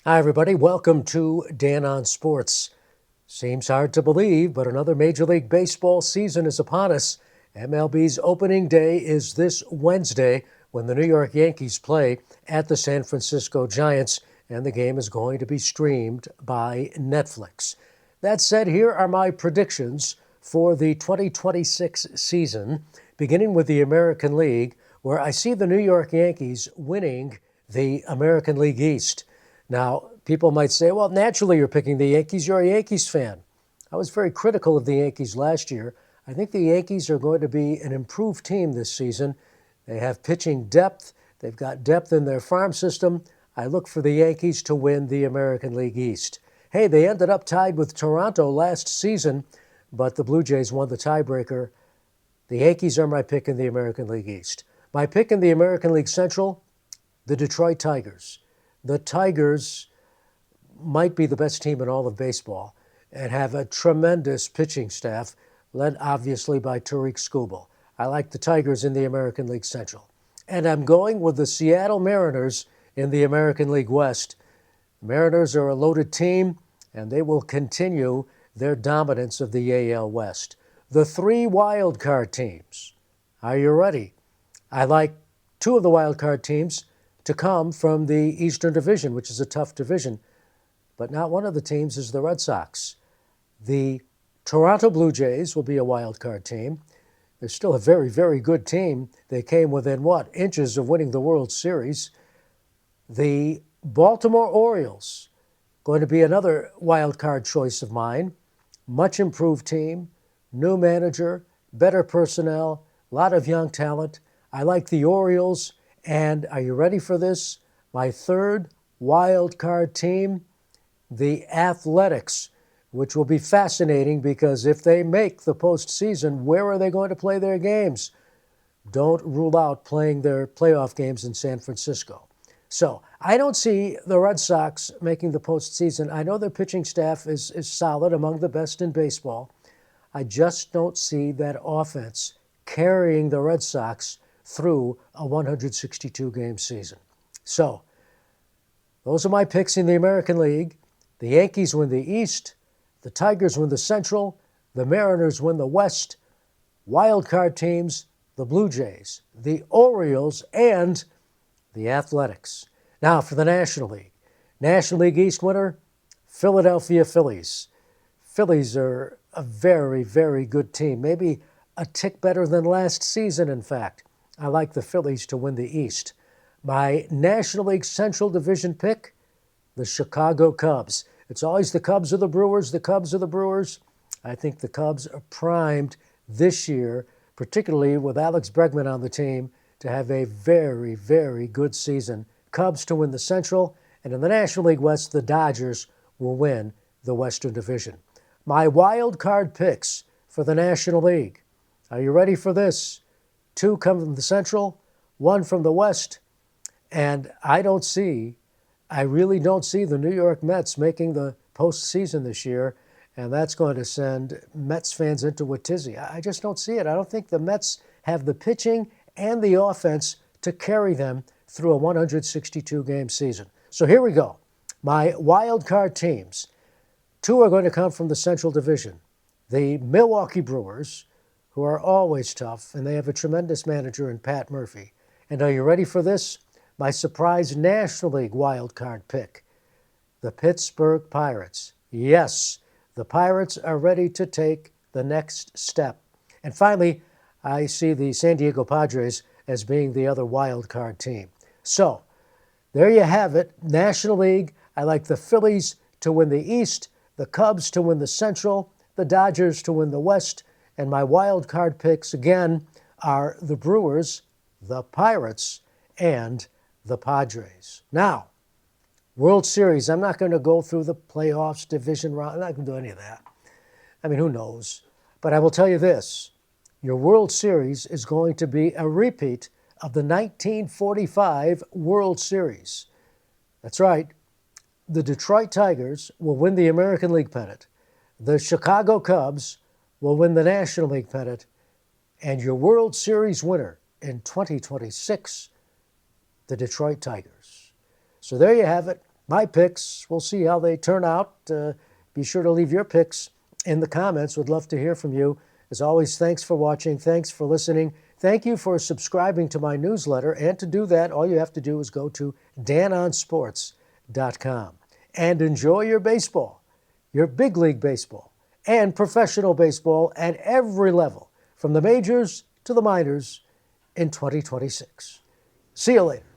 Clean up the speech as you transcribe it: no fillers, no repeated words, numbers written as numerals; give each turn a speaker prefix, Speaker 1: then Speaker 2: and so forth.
Speaker 1: Hi, everybody. Welcome to Dan on Sports. Seems hard to believe, but another Major League Baseball season is upon us. MLB's opening day is this Wednesday when the New York Yankees play at the San Francisco Giants, and the game is going to be streamed by Netflix. That said, here are my predictions for the 2026 season, beginning with the American League, where I see the New York Yankees winning the American League East. Now, people might say, well, naturally you're picking the Yankees. You're a Yankees fan. I was very critical of the Yankees last year. I think the Yankees are going to be an improved team this season. They have pitching depth. They've got depth in their farm system. I look for the Yankees to win the American League East. Hey, they ended up tied with Toronto last season, but the Blue Jays won the tiebreaker. The Yankees are my pick in the American League East. My pick in the American League Central, the Detroit Tigers. The Tigers might be the best team in all of baseball and have a tremendous pitching staff, led obviously by Tariq Skubal. I like the Tigers in the American League Central. And I'm going with the Seattle Mariners in the American League West. The Mariners are a loaded team, and they will continue their dominance of the AL West. The three wild card teams. Are you ready? I like two of the wild card teams to come from the Eastern Division, which is a tough division. But not one of the teams is the Red Sox. The Toronto Blue Jays will be a wild card team. They're still a very, very good team. They came within, inches of winning the World Series. The Baltimore Orioles, going to be another wild card choice of mine. Much improved team, new manager, better personnel, a lot of young talent. I like the Orioles. And are you ready for this? My third wild card team, the Athletics, which will be fascinating because if they make the postseason, where are they going to play their games? Don't rule out playing their playoff games in San Francisco. So I don't see the Red Sox making the postseason. I know their pitching staff is solid, among the best in baseball. I just don't see that offense carrying the Red Sox through a 162-game season. So those are my picks in the American League. The Yankees win the East. The Tigers win the Central. The Mariners win the West. Wild card teams, the Blue Jays, the Orioles, and the Athletics. Now for the National League. National League East winner, Philadelphia Phillies. Phillies are a very, very good team. Maybe a tick better than last season, in fact. I like the Phillies to win the East. My National League Central Division pick, the Chicago Cubs. It's always the Cubs or the Brewers, the Cubs or the Brewers. I think the Cubs are primed this year, particularly with Alex Bregman on the team, to have a very, very good season. Cubs to win the Central, and in the National League West, the Dodgers will win the Western Division. My wild card picks for the National League. Are you ready for this? Two come from the Central, one from the West, and I really don't see the New York Mets making the postseason this year, and that's going to send Mets fans into a tizzy. I just don't see it. I don't think the Mets have the pitching and the offense to carry them through a 162-game season. So here we go. My wild card teams. Two are going to come from the Central Division. The Milwaukee Brewers, who are always tough, and they have a tremendous manager in Pat Murphy. And are you ready for this? My surprise National League wild card pick, the Pittsburgh Pirates. Yes, the Pirates are ready to take the next step. And finally, I see the San Diego Padres as being the other wild card team. So there you have it. National League, I like the Phillies to win the East, the Cubs to win the Central, the Dodgers to win the West, and my wild card picks, again, are the Brewers, the Pirates, and the Padres. Now, World Series, I'm not going to go through the playoffs, division round. I'm not going to do any of that. I mean, who knows? But I will tell you this. Your World Series is going to be a repeat of the 1945 World Series. That's right. The Detroit Tigers will win the American League pennant. The Chicago Cubs will win the National League pennant. And your World Series winner in 2026, the Detroit Tigers. So there you have it. my picks. We'll see how they turn out. Be sure to leave your picks in the comments. Would love to hear from you. As always, thanks for watching. Thanks for listening. Thank you for subscribing to my newsletter. And to do that, all you have to do is go to danonsports.com and enjoy your baseball, your big league baseball, and professional baseball at every level, from the majors to the minors in 2026. See you later.